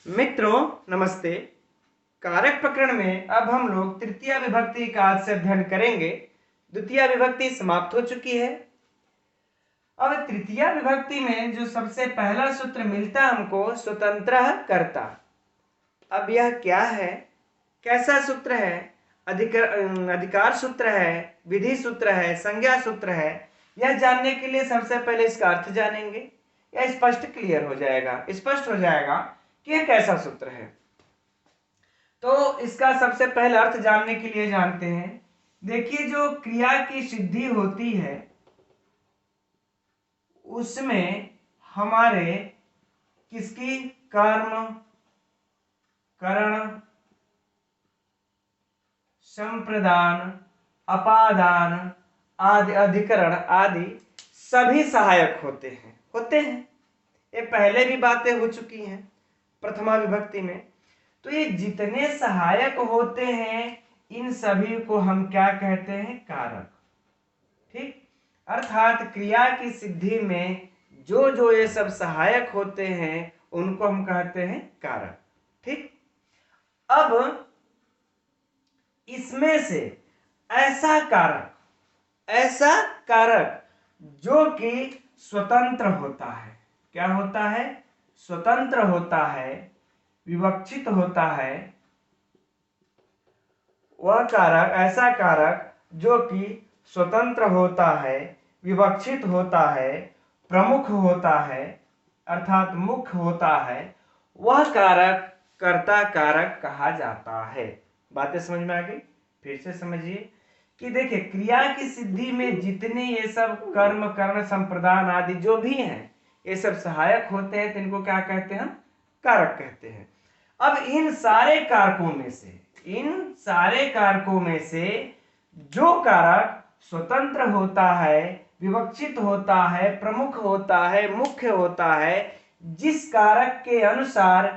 मित्रों नमस्ते। कारक प्रकरण में अब हम लोग तृतीया विभक्ति का आज से अध्ययन करेंगे। द्वितीया विभक्ति समाप्त हो चुकी है। अब तृतीया विभक्ति में जो सबसे पहला सूत्र मिलता हमको स्वतंत्रः कर्ता। अब यह क्या है, कैसा सूत्र है? अधिकार सूत्र है, विधि सूत्र है, संज्ञा सूत्र है? यह जानने के लिए सबसे पहले इसका अर्थ जानेंगे। यह स्पष्ट क्लियर हो जाएगा, स्पष्ट हो जाएगा कि यह कैसा सूत्र है। तो इसका सबसे पहले अर्थ जानने के लिए जानते हैं। देखिए, जो क्रिया की सिद्धि होती है उसमें हमारे किसकी कर्म, करण, संप्रदान, अपादान आदि, अधिकरण आदि सभी सहायक होते हैं। ये पहले भी बातें हो चुकी हैं प्रथमा विभक्ति में। तो ये जितने सहायक होते हैं इन सभी को हम क्या कहते हैं? कारक। ठीक, अर्थात क्रिया की सिद्धि में जो जो ये सब सहायक होते हैं उनको हम कहते हैं कारक। ठीक, अब इसमें से ऐसा कारक जो कि स्वतंत्र होता है, क्या होता है? स्वतंत्र होता है, विवक्षित होता है। वह कारक, ऐसा कारक जो कि स्वतंत्र होता है, विवक्षित होता है, प्रमुख होता है अर्थात मुख्य होता है, वह कारक कर्ता कारक कहा जाता है। बातें समझ में आ गई? फिर से समझिए कि देखिए, क्रिया की सिद्धि में जितने ये सब कर्म, करण, संप्रदान आदि जो भी हैं ये सब सहायक होते हैं तो इनको क्या कहते हैं? हम कारक कहते हैं। अब इन सारे कारकों में से जो कारक स्वतंत्र होता है, विवक्षित होता है, प्रमुख होता है, मुख्य होता है, जिस कारक के अनुसार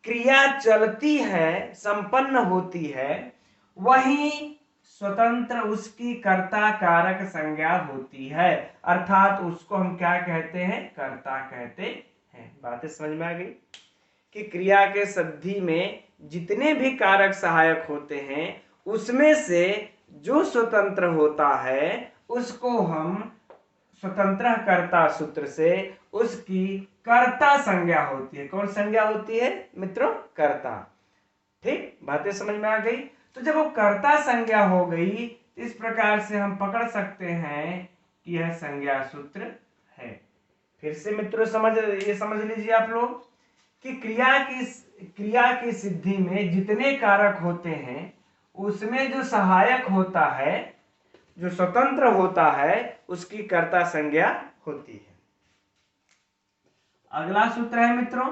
क्रिया चलती है, संपन्न होती है, वही स्वतंत्र उसकी कर्ता कारक संज्ञा होती है। अर्थात उसको हम क्या कहते हैं? कर्ता कहते हैं। बातें समझ में आ गई कि क्रिया के सिद्धि में जितने भी कारक सहायक होते हैं उसमें से जो स्वतंत्र होता है उसको हम स्वतंत्र कर्ता सूत्र से उसकी कर्ता संज्ञा होती है। कौन संज्ञा होती है मित्रों? कर्ता। ठीक, बातें समझ में आ गई। तो जब वो कर्ता संज्ञा हो गई इस प्रकार से हम पकड़ सकते हैं कि यह संज्ञा सूत्र है। फिर से मित्रों समझ लीजिए आप लोग कि क्रिया की सिद्धि में जितने कारक होते हैं उसमें जो सहायक होता है, जो स्वतंत्र होता है, उसकी कर्ता संज्ञा होती है। अगला सूत्र है मित्रों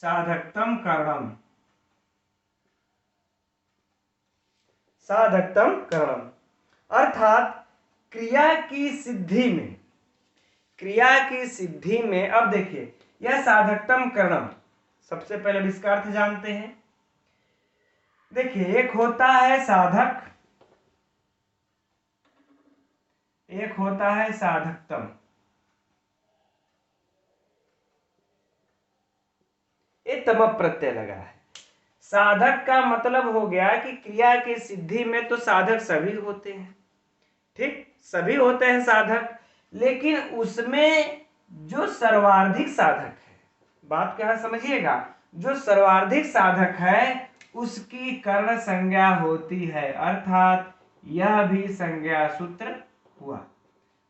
साधकतम करणम। साधकतम करणम अर्थात क्रिया की सिद्धि में अब देखिए, यह साधकतम करणम, सबसे पहले इसका अर्थ जानते हैं। देखिए, एक होता है साधक, एक होता है साधकतम। ये तम प्रत्यय लगा है। साधक का मतलब हो गया कि क्रिया की सिद्धि में तो साधक सभी होते हैं। ठीक, सभी होते हैं साधक, लेकिन उसमें जो सर्वाधिक साधक है, बात क्या समझिएगा, जो सर्वाधिक साधक है उसकी कर्ण संज्ञा होती है। अर्थात यह भी संज्ञा सूत्र हुआ।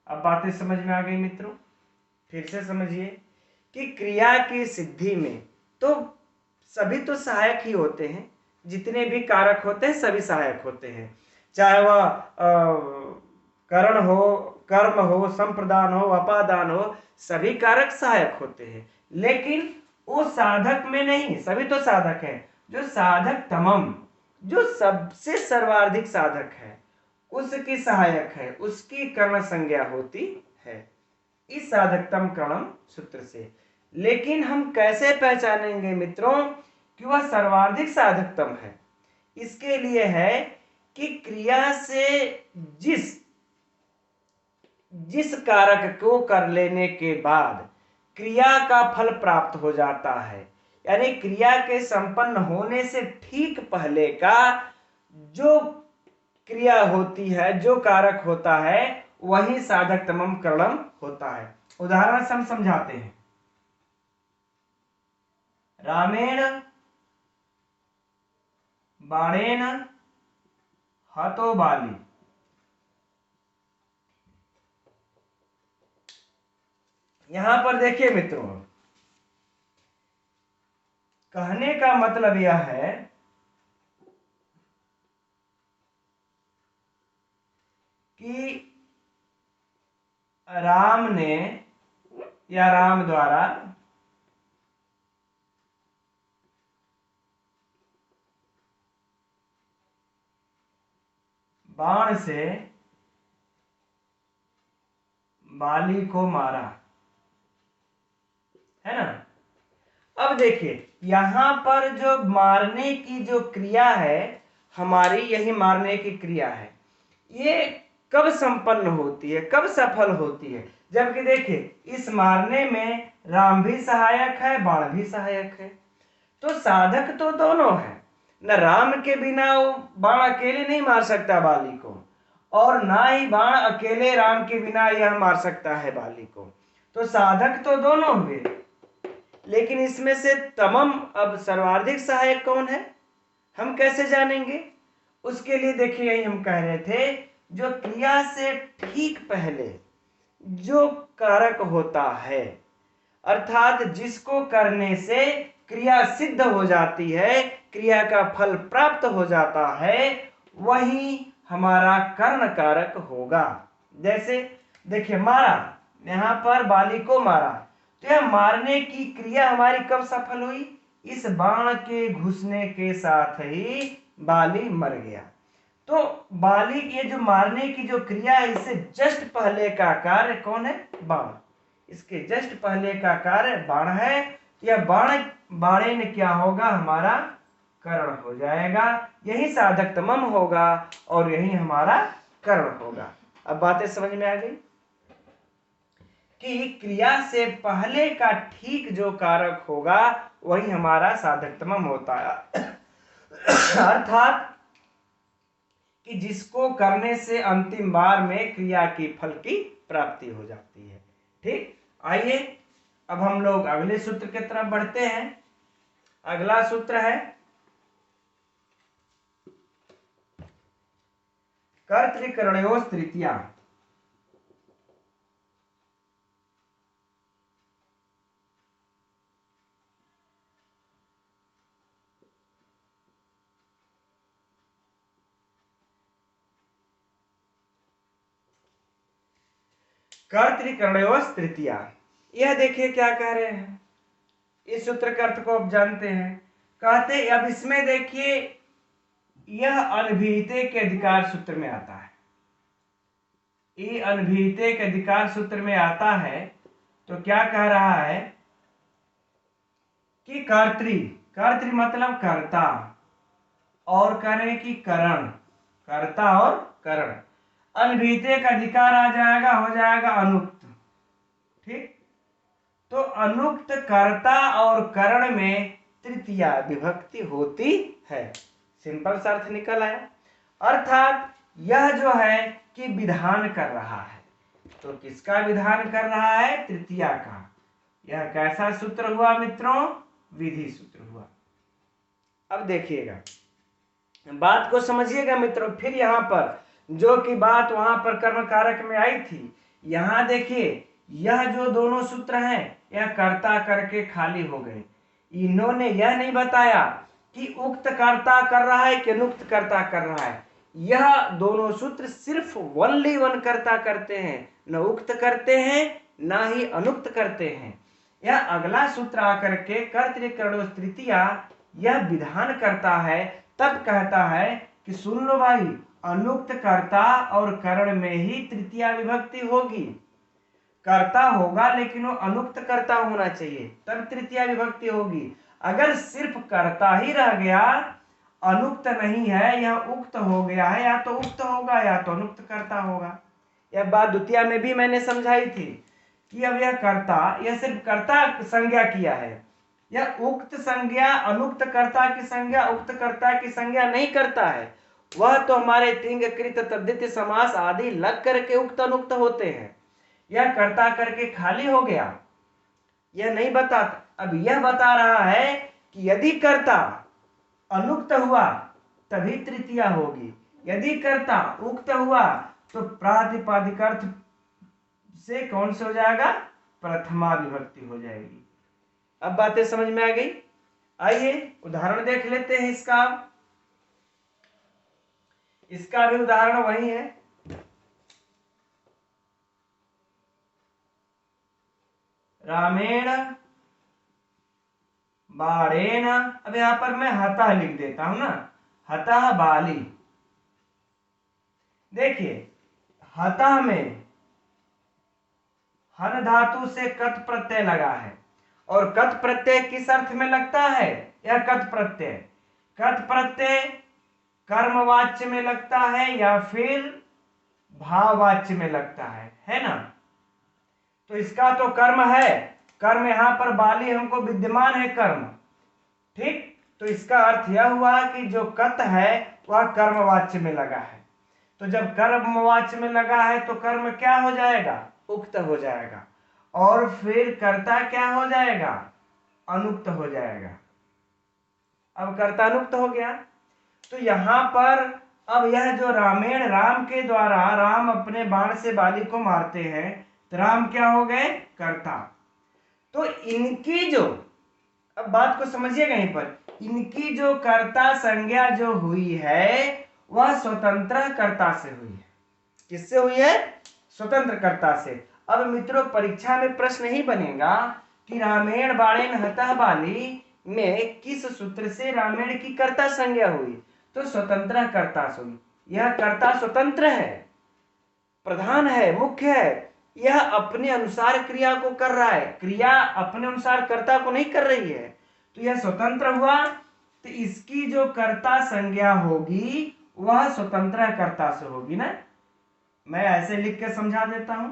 अब बातें समझ में आ गई मित्रों? फिर से समझिए कि क्रिया की सिद्धि में तो सभी तो सहायक ही होते हैं, जितने भी कारक होते हैं सभी सहायक होते हैं, चाहे वह करण हो, कर्म हो, संप्रदान हो, अपादान हो, सभी कारक सहायक होते हैं। लेकिन वो साधक में नहीं, सभी तो साधक है, जो साधक तमम, जो सबसे सर्वाधिक साधक है उसकी सहायक है, उसकी कर्ण संज्ञा होती है इस साधकतम करणम सूत्र से। लेकिन हम कैसे पहचानेंगे मित्रों कि वह सर्वाधिक साधकतम है? इसके लिए है कि क्रिया से जिस जिस कारक को कर लेने के बाद क्रिया का फल प्राप्त हो जाता है, यानी क्रिया के संपन्न होने से ठीक पहले का जो क्रिया होती है, जो कारक होता है, वही साधक तमम करणम होता है। उदाहरण से हम समझाते हैं। रामेण बाणेन हतो बाली। यहां पर देखिए मित्रों, कहने का मतलब यह है कि राम ने या राम द्वारा बाण से बाली को मारा, है ना। अब देखिए यहां पर जो मारने की जो क्रिया है हमारी, यही मारने की क्रिया है, ये कब संपन्न होती है, कब सफल होती है? जबकि देखिए इस मारने में राम भी सहायक है, बाण भी सहायक है। तो साधक तो दोनों है, न राम के बिना वो बाण अकेले नहीं मार सकता बाली को, और ना ही बाण अकेले राम के बिना यह मार सकता है बाली को। तो साधक तो दोनों हुए, लेकिन इसमें से तमम अब सर्वाधिक सहायक कौन है, हम कैसे जानेंगे? उसके लिए देखिए यही हम कह रहे थे, जो क्रिया से ठीक पहले जो कारक होता है, अर्थात जिसको करने से क्रिया सिद्ध हो जाती है, क्रिया का फल प्राप्त हो जाता है, वही हमारा कर्ण कारक होगा। जैसे देखिए मारा, यहां पर बाली को मारा, तो यह मारने की क्रिया हमारी कब सफल हुई? इस बाण के घुसने के साथ ही बाली मर गया। तो बाली की जो मारने की जो क्रिया है, इससे जस्ट पहले का कार्य कौन है? बाण। इसके जस्ट पहले का कार्य बाण है। यह बाण बाणे में क्या होगा? हमारा कर्ण हो जाएगा, यही साधक तमम होगा और यही हमारा कर्ण होगा। अब बातें समझ में आ गई कि क्रिया से पहले का ठीक जो कारक होगा वही हमारा साधक तमम होता है। अर्थात कि जिसको करने से अंतिम बार में क्रिया की फल की प्राप्ति हो जाती है। ठीक, आइए अब हम लोग अगले सूत्र की तरफ बढ़ते हैं। अगला सूत्र है कर्तृकरणयोः तृतीया। कर्तृकरणयोः तृतीया, यह देखिए क्या कह रहे हैं, इस सूत्र के अर्थ को आप जानते हैं। कहते अब इसमें देखिए यह अनभिहिते के अधिकार सूत्र में आता है, ये अनभिहिते के अधिकार सूत्र में आता है। तो क्या कह रहा है कि कर्तृ, कर्तृ मतलब कर्ता, और करें कि करण, कर्ता और करण। अनभिहिते का अधिकार आ जाएगा, हो जाएगा अनुक्त। ठीक, तो अनुक्त कर्ता और करण में तृतीया विभक्ति होती है। सिंपल सा अर्थ निकल आया। अर्थात यह जो है कि विधान कर रहा है, तो किसका विधान कर रहा है? तृतीया का। यह कैसा सूत्र हुआ मित्रों? विधि सूत्र हुआ। अब देखिएगा, बात को समझिएगा मित्रों। फिर यहाँ पर जो कि बात वहां पर कर्म कारक में आई थी, यहां देखिए यह जो दोनों सूत्र हैं यह कर्ता करके खाली हो गए। इन्होंने यह नहीं बताया कि उक्त कर्ता कर रहा है कि अनुक्त कर्ता कर रहा है। यह दोनों सूत्र सिर्फ ओनली वन कर्ता करते हैं, न उक्त करते हैं न ही अनुक्त करते हैं। यह अगला सूत्र आकर के कर्तृकरणयोः तृतीया यह विधान करता है, तब कहता है कि सुन लो भाई, अनुक्त कर्ता और करण में ही तृतीया विभक्ति होगी। कर्ता होगा लेकिन वो अनुक्त कर्ता होना चाहिए, तब तृतीया विभक्ति होगी। अगर सिर्फ कर्ता ही रह गया, अनुक्त नहीं है, यह उक्त हो गया है, या तो उक्त होगा या तो अनुक्त कर्ता होगा। यह बात द्वितीय में भी मैंने समझाई थी कि अब यह कर्ता, यह सिर्फ कर्ता संज्ञा किया है, यह उक्त संज्ञा अनुक्त कर्ता की संज्ञा उक्त कर्ता की संज्ञा नहीं करता है। वह तो हमारे तिंग कृत तद्धित समास आदि लग करके उक्त अनुक्त होते हैं। यह कर्ता करके खाली हो गया, यह नहीं बताता। अब यह बता रहा है कि यदि कर्ता अनुक्त हुआ तभी तृतीया होगी, यदि कर्ता उक्त हुआ तो प्रातिपदिक अर्थ से कौन से हो जाएगा, प्रथमा विभक्ति हो जाएगी। अब बातें समझ में आ गई। आइए उदाहरण देख लेते हैं इसका भी उदाहरण वही है। रामेण बाणेन, अब यहां पर मैं हतः लिख देता हूं ना, हतः बाली। देखिए हतः में हन धातु से कत प्रत्यय लगा है, और कत प्रत्यय किस अर्थ में लगता है, यह कत प्रत्यय कर्मवाच्य में लगता है या फिर भाववाच्य में लगता है ना। तो इसका तो कर्म है, कर्म यहां पर बाली हमको विद्यमान है कर्म, ठीक। तो इसका अर्थ यह हुआ कि जो कत है वह कर्मवाच्य में लगा है। तो जब कर्मवाच्य में लगा है तो कर्म क्या हो जाएगा, उक्त हो जाएगा, और फिर कर्ता क्या हो जाएगा, अनुक्त हो जाएगा। अब कर्ता अनुक्त हो गया। तो यहां पर अब यह जो रामेण, राम के द्वारा राम अपने बाण से बाली को मारते हैं, तो राम क्या हो गए, कर्ता। तो इनकी जो, अब बात को समझिएगा यहीं पर, इनकी जो कर्ता संज्ञा जो हुई है वह स्वतंत्र कर्ता से हुई है। किससे हुई है, स्वतंत्र कर्ता से। अब मित्रों परीक्षा में प्रश्न ही बनेगा कि रामेण बाणेन हतः बाली में किस सूत्र से रामेण की कर्ता संज्ञा हुई, तो स्वतंत्र कर्ता से हुई। यह कर्ता स्वतंत्र है, प्रधान है, मुख्य है, यह अपने अनुसार क्रिया को कर रहा है, क्रिया अपने अनुसार कर्ता को नहीं कर रही है, तो यह स्वतंत्र हुआ। तो इसकी जो कर्ता संज्ञा होगी वह स्वतंत्र कर्ता से होगी ना। मैं ऐसे लिख के समझा देता हूं,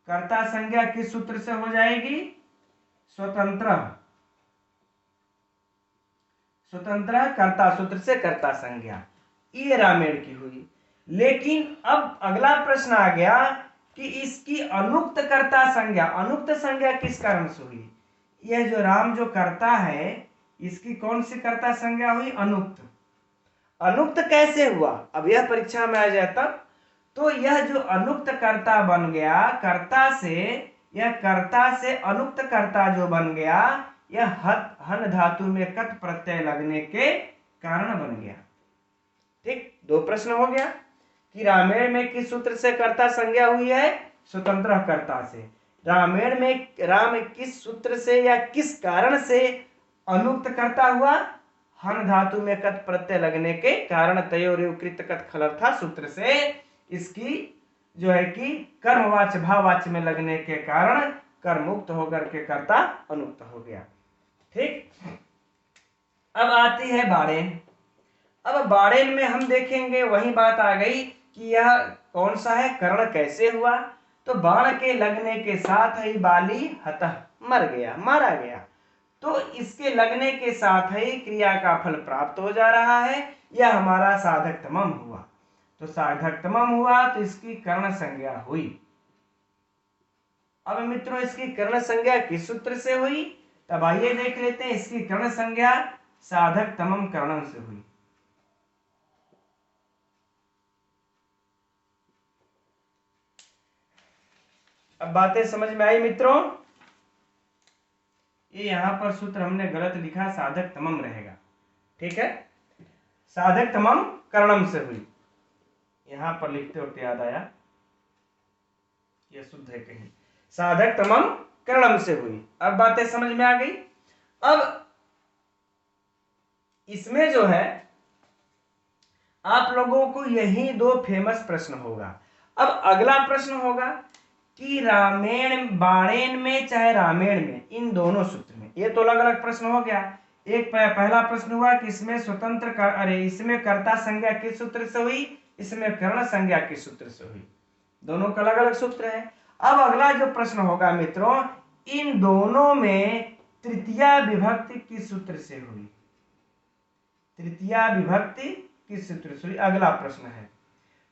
कर्ता संज्ञा किस सूत्र से हो जाएगी, स्वतंत्र कर्ता सूत्र से कर्ता संज्ञा, ये रामेण की हुई। लेकिन अब अगला प्रश्न आ गया कि इसकी अनुक्त कर्ता संज्ञा, अनुक्त संज्ञा किस कारण से हुई, यह जो राम जो कर्ता है इसकी कौन सी कर्ता संज्ञा हुई, अनुक्त। अनुक्त कैसे हुआ, अब यह परीक्षा में आ जाता। तो यह जो अनुक्त कर्ता बन गया, कर्ता से, यह कर्ता से अनुक्त कर्ता जो बन गया, यह हन धातु में कत प्रत्यय लगने के कारण बन गया। ठीक, दो प्रश्न हो गया कि रामेण में किस सूत्र से कर्ता संज्ञा हुई है, स्वतंत्र कर्ता से। रामेण में राम किस सूत्र से या किस कारण से अनुक्त कर्ता हुआ, हन धातु में कत प्रत्यय लगने के कारण, तयोरेव कृत कत खलर्था सूत्र से इसकी जो है कि कर्मवाच्य भाववाच्य में लगने के कारण कर्मुक्त होकर के कर्ता अनुक्त हो गया। ठीक, अब आती है बाणेन। अब बाणेन में हम देखेंगे वही बात आ गई कि यह कौन सा है, कर्ण कैसे हुआ। तो बाण के लगने के साथ ही बाली हतः मर गया, मारा गया। तो इसके लगने के साथ ही क्रिया का फल प्राप्त हो जा रहा है, यह हमारा साधक तमम हुआ। तो साधक तमम हुआ तो इसकी कर्ण संज्ञा हुई। अब मित्रों इसकी कर्ण संज्ञा किस सूत्र से हुई, तब आइए देख लेते हैं। इसकी कर्ण संज्ञा साधक तमम कर्णम से हुई। अब बातें समझ में आई मित्रों। ये यहां पर सूत्र हमने गलत लिखा, साधक तमम रहेगा, ठीक है। साधक तमम कर्णम से हुई, यहां पर लिखते वक्त याद आया, यह शुद्ध है कहीं, साधक तमम कर्णम से हुई। अब बातें समझ में आ गई। अब इसमें जो है आप लोगों को यही दो फेमस प्रश्न होगा। अब अगला प्रश्न होगा कि रामेण बाणेन में चाहे रामेण में, इन दोनों सूत्र में, ये तो अलग अलग प्रश्न हो गया। एक पहला प्रश्न हुआ कि इसमें स्वतंत्र इसमें कर्ता संज्ञा किस सूत्र से हुई, इसमें कर्ण संज्ञा किस सूत्र से हुई। दोनों का अलग अलग सूत्र है। अब अगला जो प्रश्न होगा मित्रों, इन दोनों में तृतीया विभक्ति किस सूत्र से हुई? तृतीया विभक्ति किस सूत्र से हुई, अगला प्रश्न है।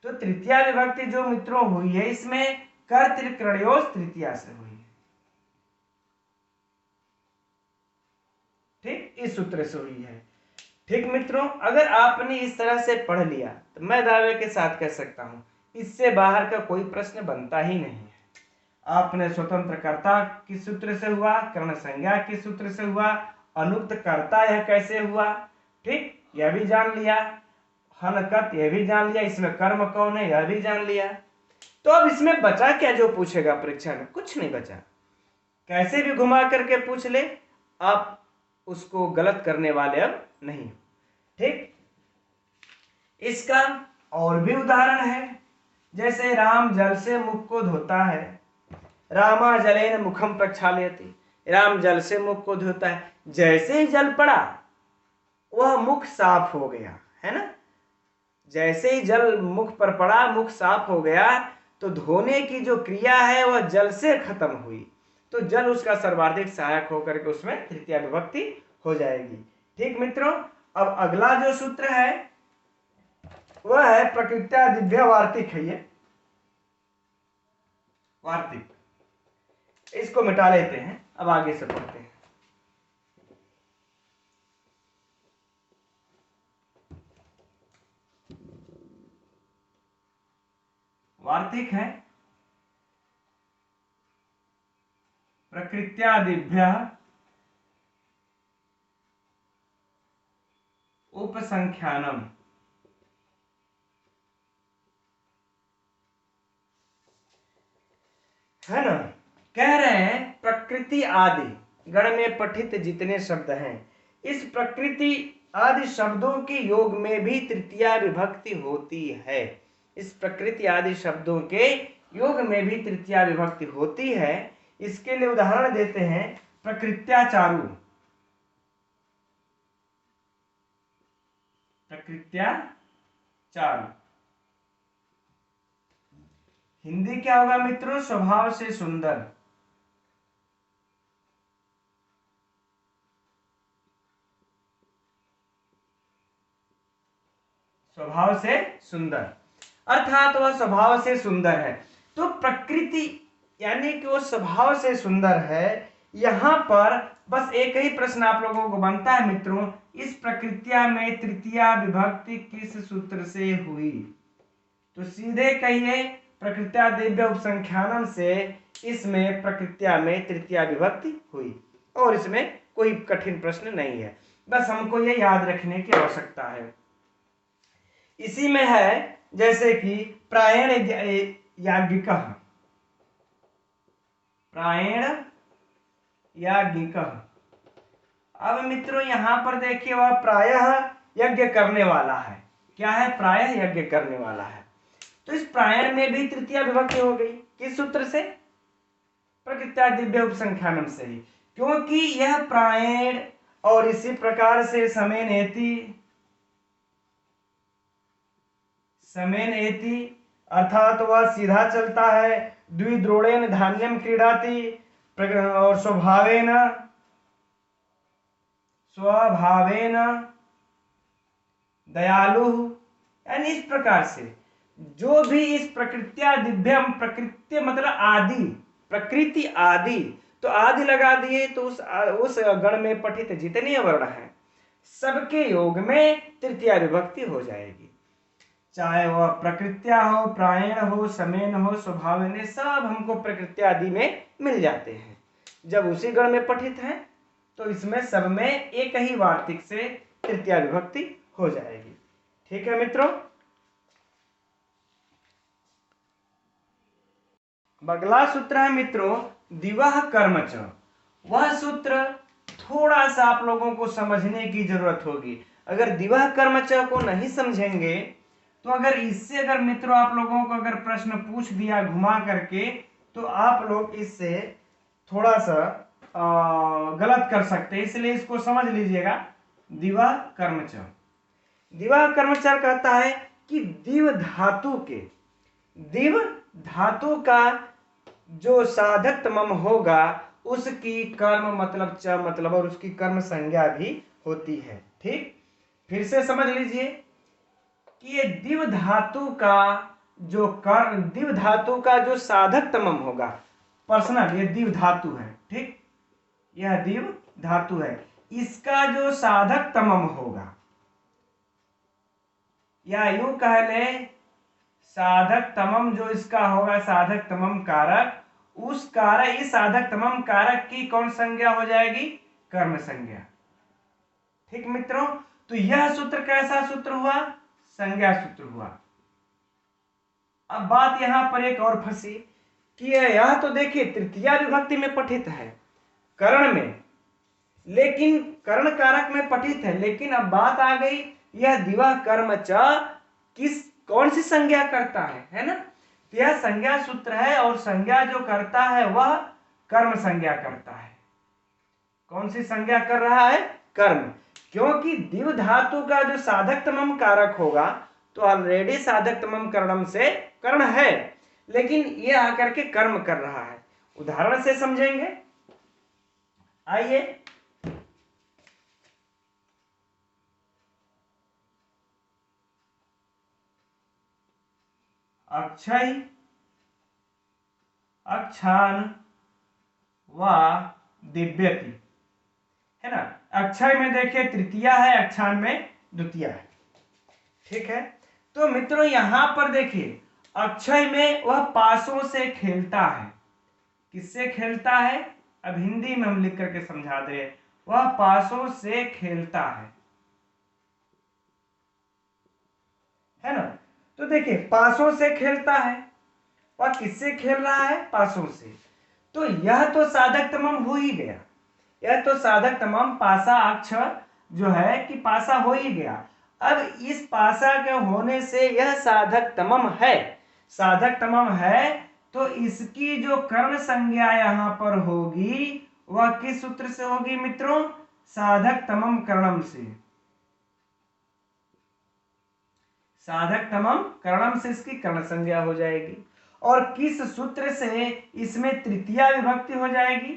तो तृतीया विभक्ति जो मित्रों हुई है, इसमें कर्तृ तृतीया से हुई है। ठीक, इस सूत्र से हुई है। ठीक मित्रों, अगर आपने इस तरह से पढ़ लिया तो मैं दावे के साथ कह सकता हूं इससे बाहर का कोई प्रश्न बनता ही नहीं है। आपने स्वतंत्र कर्ता किस सूत्र से हुआ, कर्ण संज्ञा किस सूत्र से हुआ, अनुक्त कर्ता यह कैसे हुआ, ठीक, यह भी जान लिया। हनकत यह भी जान लिया, इसमें कर्म कौन है यह भी जान लिया। तो अब इसमें बचा क्या जो पूछेगा परीक्षा में? कुछ नहीं बचा। कैसे भी घुमा करके पूछ ले, आप उसको गलत करने वाले अब नहीं। ठीक, इसका और भी उदाहरण है, जैसे राम जल से मुख को धोता है, रामा जलेन मुखम प्रक्षालयति, राम जल से मुख को धोता है। जैसे ही जल पड़ा वह मुख साफ हो गया, है ना। जैसे ही जल मुख पर पड़ा मुख साफ हो गया, तो धोने की जो क्रिया है वह जल से खत्म हुई, तो जल उसका सर्वाधिक सहायक होकर के उसमें तृतीया विभक्ति हो जाएगी। ठीक मित्रों, अब अगला जो सूत्र है वह है प्रकृत्या दिव्य वार्तिक है। ये वार्तिक, इसको मिटा लेते हैं, अब आगे से पढ़ते हैं। वार्तिक है प्रकृत्यादिभ्य उपसंख्यानम, है ना। कह रहे हैं प्रकृति आदि गण में पठित जितने शब्द हैं, इस प्रकृति आदि शब्दों के योग में भी तृतीया विभक्ति होती है। इस प्रकृति आदि शब्दों के योग में भी तृतीया विभक्ति होती है। इसके लिए उदाहरण देते हैं, प्रकृत्याचारु, प्रकृत्याचारु हिंदी क्या होगा मित्रों? स्वभाव से सुंदर। स्वभाव से सुंदर, अर्थात वह स्वभाव से सुंदर है। तो प्रकृति यानी कि वो स्वभाव से सुंदर है। यहां पर बस एक ही प्रश्न आप लोगों को बनता है मित्रों, इस प्रकृत्या में तृतीया विभक्ति किस सूत्र से हुई? तो सीधे कहिए प्रकृत्या दिव्य उपसंख्यानम से इसमें प्रकृत्या में तृतीया विभक्ति हुई, और इसमें कोई कठिन प्रश्न नहीं है, बस हमको ये याद रखने की आवश्यकता है। इसी में है जैसे कि प्रायण याज्ञिक, प्रायण याज्ञिक। अब मित्रों यहां पर देखिए वह प्रायः यज्ञ करने वाला है। क्या है? प्रायः यज्ञ करने वाला है। तो इस प्रायण में भी तृतीया विभक्ति हो गई, किस सूत्र से? प्रकृत्या दिव्य उपसंख्यानम से ही, क्योंकि यह प्रायण और इसी प्रकार से समेन एति, समेन एति अर्थात वह सीधा चलता है, द्विद्रोणेन धान्यम क्रीडाति, और स्वभावेन दयालु, यानी इस प्रकार से जो भी इस प्रकृत्या दिव्यम, प्रकृत्य मतलब आदि, प्रकृति आदि, तो आदि लगा दिए तो उस गण में पठित जितने वर्ण हैं सबके योग में तृतीया विभक्ति हो जाएगी। चाहे वह प्रकृत्या हो, प्रायण हो, समेन हो, स्वभावेन, सब हमको प्रकृत्या आदि में मिल जाते हैं। जब उसी गण में पठित हैं तो इसमें सब में एक ही वार्तिक से तृतीया विभक्ति हो जाएगी। ठीक है मित्रों, अगला सूत्र है मित्रों दिवह कर्मच। वह सूत्र थोड़ा सा आप लोगों को समझने की जरूरत होगी। अगर दिवह कर्मच को नहीं समझेंगे तो अगर इससे अगर मित्रों आप लोगों को अगर प्रश्न पूछ दिया घुमा करके, तो आप लोग इससे थोड़ा सा गलत कर सकते हैं, इसलिए इसको समझ लीजिएगा। दिवह कर्मच, दिवह कर्मच कहता है कि दिव धातु के, दिव धातु का जो साधक तमम होगा उसकी कर्म मतलब च मतलब और उसकी कर्म संज्ञा भी होती है। ठीक, फिर से समझ लीजिए कि ये दिव धातु का जो कर्म, दिव धातु का जो साधक तमम होगा, पर्सनल ये दिव धातु है। ठीक, यह दिव धातु है, इसका जो साधक तमम होगा, या यूं कह ले साधक तमम जो इसका होगा, साधक तमम कारक, उस कारक, इस साधक तमम कारक की कौन संज्ञा हो जाएगी? कर्म संज्ञा। ठीक मित्रों, तो यह सूत्र कैसा सूत्र हुआ? संज्ञा सूत्र हुआ। अब बात यहां पर एक और फंसी कि यह तो देखिए तृतीया विभक्ति में पठित है, कर्ण में, लेकिन कर्ण कारक में पठित है, लेकिन अब बात आ गई यह दिवा कर्म च किस कौन सी संज्ञा करता है ना? तो यह संज्ञा सूत्र है और संज्ञा जो करता है वह कर्म संज्ञा करता है। कौन सी संज्ञा कर रहा है? कर्म, क्योंकि दिव धातु का जो साधक तमम कारक होगा तो ऑलरेडी साधक तमम कर्णम से कर्ण है, लेकिन यह आकर के कर्म कर रहा है। उदाहरण से समझेंगे, आइए। अक्षय, अक्षान व दिव्यति, है ना? अक्षय में देखिए तृतीया है, अक्षान में द्वितीया है। ठीक है, तो मित्रों यहां पर देखिए अक्षय में वह पासों से खेलता है। किससे खेलता है? अब हिंदी में हम लिख करके समझा दे, वह पासों से खेलता है ना? तो देखिए पासों से खेलता है, वह किससे खेल रहा है? पासों से। तो यह तो साधक तमम हो ही गया, यह तो साधक तमम पासा अक्ष जो है कि पासा हो ही गया। अब इस पासा के होने से यह साधक तमम है, साधक तमम है, तो इसकी जो कर्म संज्ञा यहां पर होगी वह किस सूत्र से होगी मित्रों? साधक तमम कर्णम से। साधक तमम कर्णम से इसकी कर्ण संज्ञा हो जाएगी। और किस सूत्र से इसमें तृतीया विभक्ति हो जाएगी?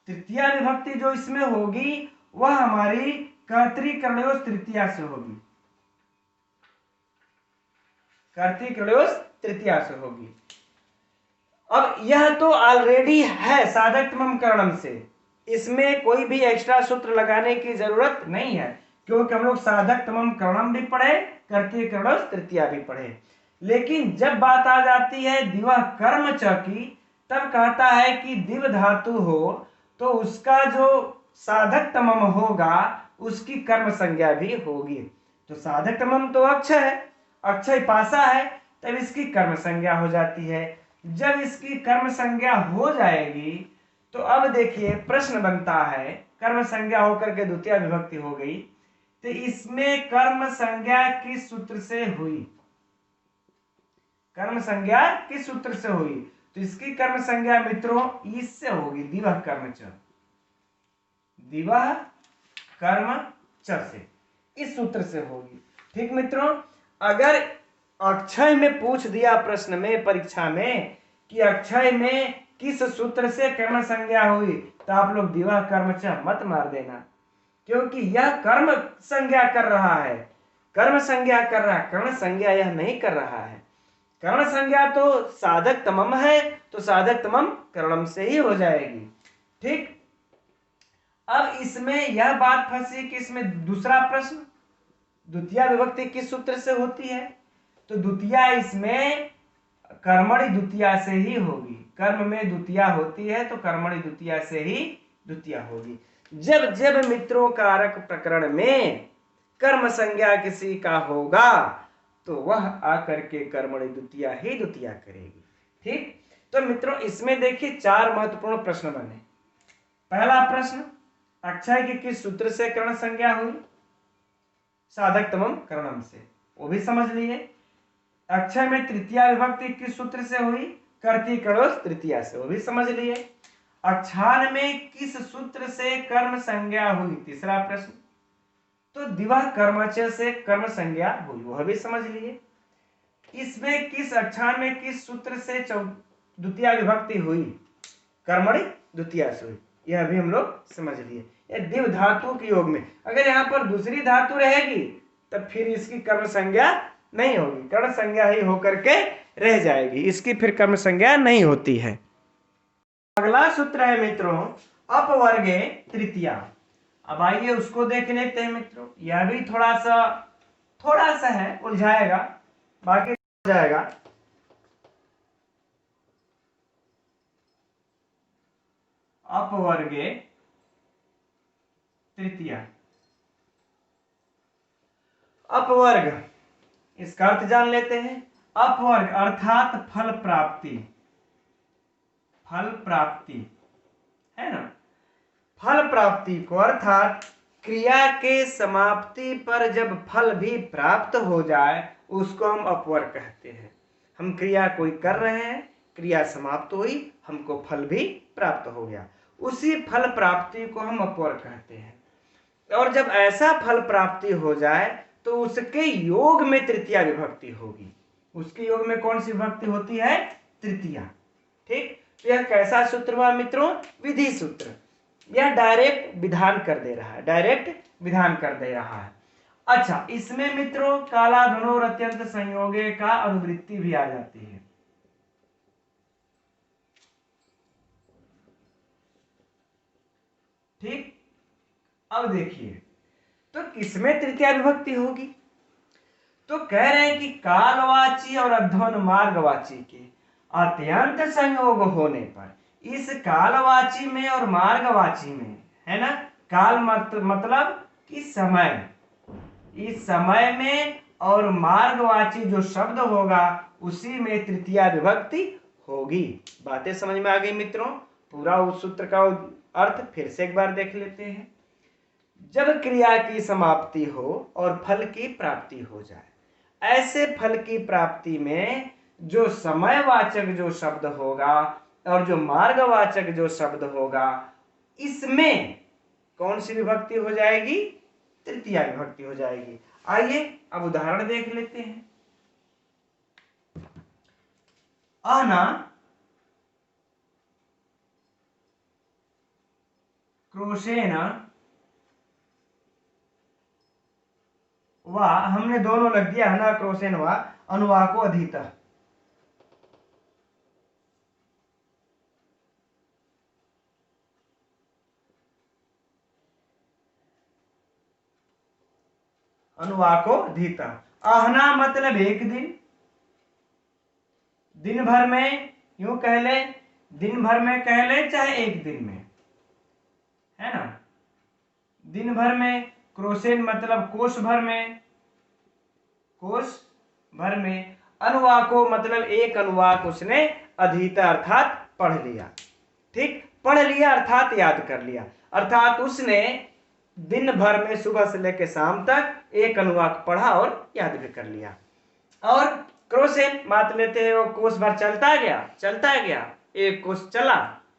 तृतीया विभक्ति जो इसमें होगी वह हमारी कर्तृकर्णयोस तृतीया से होगी, कर्तृकर्णयोस तृतीया से होगी। अब यह तो ऑलरेडी है साधक तमम कर्णम से, इसमें कोई भी एक्स्ट्रा सूत्र लगाने की जरूरत नहीं है, क्योंकि हम लोग साधक तमम कर्णम भी पढ़े, कर्तृकर्णयोस तृतीया भी पढ़े। लेकिन जब बात आ जाती है दिवा कर्म च की, तब कहता है कि दिव धातु हो तो उसका जो साधक तमम होगा उसकी कर्म संज्ञा भी होगी। तो साधक तमम तो अक्षय है, अक्षय पासा है, तब इसकी कर्म संज्ञा हो जाती है। जब इसकी कर्म संज्ञा हो जाएगी तो अब देखिए प्रश्न बनता है, कर्म संज्ञा होकर के द्वितीय विभक्ति हो गई, तो इसमें कर्म संज्ञा किस सूत्र से हुई? कर्म संज्ञा किस सूत्र से हुई? तो इसकी कर्म संज्ञा मित्रों इससे होगी, दिवह कर्म च, दिवह कर्म च से, इस सूत्र से होगी। ठीक मित्रों, अगर अक्षय में पूछ दिया प्रश्न में, परीक्षा में, कि अक्षय में किस सूत्र से कर्म संज्ञा हुई, तो आप लोग दिवह कर्म च मत मार देना, क्योंकि यह कर्म संज्ञा कर रहा है, कर्म संज्ञा कर रहा है, कर्ण संज्ञा यह नहीं कर रहा है। कर्ण संज्ञा तो साधक तमम है, तो साधक तमम कर्णम से ही हो जाएगी। ठीक, अब इसमें यह बात फंसी कि इसमें दूसरा प्रश्न, द्वितीय विभक्ति किस सूत्र से होती है? तो द्वितीया इसमें कर्मणि द्वितीया से ही होगी, कर्म में द्वितीया होती है तो कर्मणि द्वितीया से ही द्वितीया होगी। जब जब मित्रों कारक प्रकरण में कर्म संज्ञा किसी का होगा तो वह आकर के कर्मणि द्वितीया ही द्वितीया करेगी। ठीक, तो मित्रों इसमें देखिए चार महत्वपूर्ण प्रश्न बने। पहला प्रश्न, अक्षय की किस सूत्र से कर्ण संज्ञा हुई? साधक तमम कर्णम से, वो भी समझ लिए। अक्षय में तृतीया विभक्ति किस सूत्र से हुई? कर्तृकर्णयोस तृतीया से, वो भी समझ लिए। अक्षान में किस सूत्र से कर्म संज्ञा हुई? तीसरा प्रश्न। तो दिवा कर्मच से कर्म संज्ञा हुई, वह भी समझ लिए। इसमें किस अक्षर में किस सूत्र से द्वितीय विभक्ति हुई? कर्मणि द्वितीया से हुई। यह भी हम लोग समझ लिए। यह द्विव धातु के योग में अगर यहाँ पर दूसरी धातु रहेगी तब फिर इसकी कर्म संज्ञा नहीं होगी, कर्ण संज्ञा ही होकर के रह जाएगी, इसकी फिर कर्म संज्ञा नहीं होती है। अगला सूत्र है मित्रों अपवर्गे तृतीया। अब आइए उसको देख लेते हैं मित्रों। यह भी थोड़ा सा है, उलझाएगा, बाकी हो जाएगा। अपवर्गे तृतीया। अपवर्ग, इसका अर्थ जान लेते हैं। अपवर्ग अर्थात फल प्राप्ति, फल प्राप्ति है ना। फल प्राप्ति को अर्थात क्रिया के समाप्ति पर जब फल भी प्राप्त हो जाए उसको हम अपवर्ग कहते हैं। हम क्रिया कोई कर रहे हैं, क्रिया समाप्त हुई, हमको फल भी प्राप्त हो गया, उसी फल प्राप्ति को हम अपवर्ग कहते हैं। और जब ऐसा फल प्राप्ति हो जाए तो उसके योग में तृतीया विभक्ति होगी। उसके योग में कौन सी विभक्ति होती है? तृतीया। ठीक, तो यह कैसा सूत्र हुआ मित्रों? विधि सूत्र। यह डायरेक्ट विधान कर दे रहा है, डायरेक्ट विधान कर दे रहा है। अच्छा, इसमें मित्रों काला धनुर अत्यंत संयोगे का अनुवृत्ति भी आ जाती है। ठीक, अब देखिए तो किसमें तृतीया विभक्ति होगी? तो कह रहे हैं कि कालवाची और अध्वन मार्गवाची के अत्यंत संयोग होने पर इस कालवाची में और मार्गवाची में, है ना, काल मतलब कि समय, इस समय में और मार्गवाची जो शब्द होगा उसी में तृतीया विभक्ति होगी। बातें समझ में आ गई मित्रों? पूरा उस सूत्र का अर्थ फिर से एक बार देख लेते हैं। जब क्रिया की समाप्ति हो और फल की प्राप्ति हो जाए, ऐसे फल की प्राप्ति में जो समयवाचक जो शब्द होगा और जो मार्गवाचक जो शब्द होगा, इसमें कौन सी विभक्ति हो जाएगी? तृतीया विभक्ति हो जाएगी। आइए अब उदाहरण देख लेते हैं। आना क्रोशेन वा, हमने दोनों लग दिया है ना, क्रोशेन वा अनुवाको अधीतः। अनुवाको अधीतः। आहना मतलब एक दिन, दिन भर में यूं कह ले, दिन भर में कह ले चाहे एक दिन में, है ना। दिन भर में, क्रोशेन मतलब कोष भर में, कोष भर में। अनुवाको मतलब एक अनुवाक उसने अधीता अर्थात पढ़ लिया। ठीक, पढ़ लिया अर्थात याद कर लिया, अर्थात उसने दिन भर में सुबह से लेकर शाम तक एक अनुवाक पढ़ा और याद भी कर लिया। और क्रोशेन मान लेते हैं वो कोष भर चलता गया, एक कोष चला,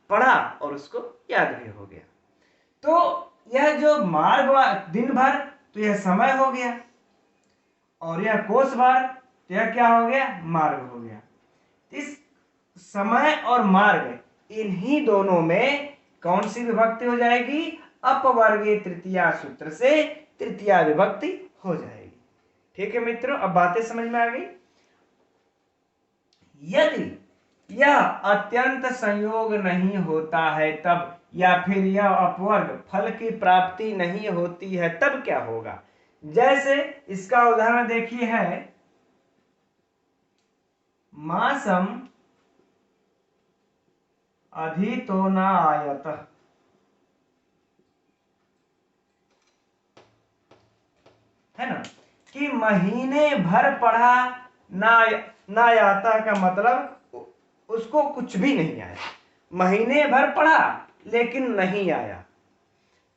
पढ़ा और उसको याद भी हो गया। तो यह जो मार्ग दिन भर, तो यह समय हो गया, और यह कोष भर, तो यह क्या हो गया? मार्ग हो गया। इस समय और मार्ग, इन्हीं दोनों में कौन सी विभक्ति हो जाएगी? अपवर्गीय तृतीया सूत्र से तृतीया विभक्ति हो जाएगी। ठीक है मित्रों, अब बातें समझ में आ गई। यदि यह अत्यंत संयोग नहीं होता है तब, या फिर यह अपवर्ग फल की प्राप्ति नहीं होती है तब क्या होगा? जैसे इसका उदाहरण देखिए है मासम अधीतो न आयत, है ना, कि महीने भर पढ़ा ना आता का मतलब उसको कुछ भी नहीं आया। महीने भर पढ़ा लेकिन नहीं आया,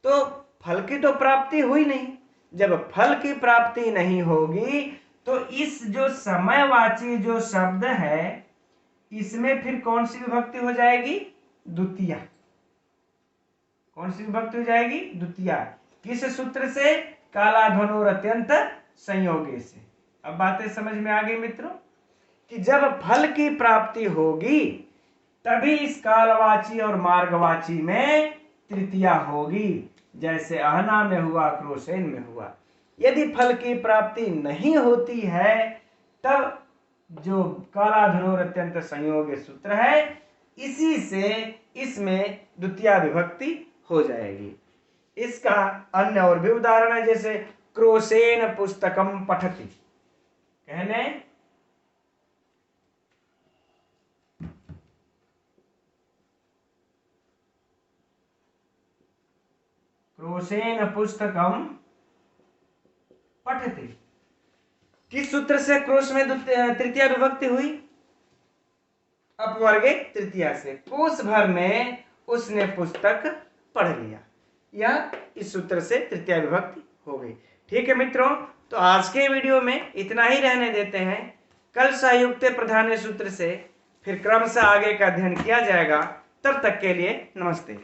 तो फल की तो प्राप्ति हुई नहीं। जब फल की प्राप्ति नहीं होगी तो इस जो समयवाची जो शब्द है इसमें फिर कौन सी विभक्ति हो जाएगी? द्वितीया। कौन सी विभक्ति हो जाएगी? द्वितीया। किस सूत्र से? काला धनुर अत्यंत संयोगे से। अब बातें समझ में आ गई मित्रों। कि जब फल की प्राप्ति होगी तभी इस कालवाची और मार्गवाची में तृतीया होगी, जैसे अहना में हुआ, क्रोसेन में हुआ। यदि फल की प्राप्ति नहीं होती है तब जो कालाधुनोर अत्यंत संयोग सूत्र है, इसी से इसमें द्वितीया विभक्ति हो जाएगी। इसका अन्य और भी उदाहरण है, जैसे क्रोसेन पुस्तकम पठति, कहने क्रोसेन पुस्तकम पठति, किस सूत्र से क्रोश में तृतीया विभक्ति हुई? अपवर्गे तृतीया से। कोष भर में उसने पुस्तक पढ़ लिया, यह इस सूत्र से तृतीया विभक्ति हो गई। ठीक है मित्रों, तो आज के वीडियो में इतना ही रहने देते हैं। कल संयुक्त प्रधान सूत्र से फिर क्रम से आगे का अध्ययन किया जाएगा। तब तक के लिए नमस्ते।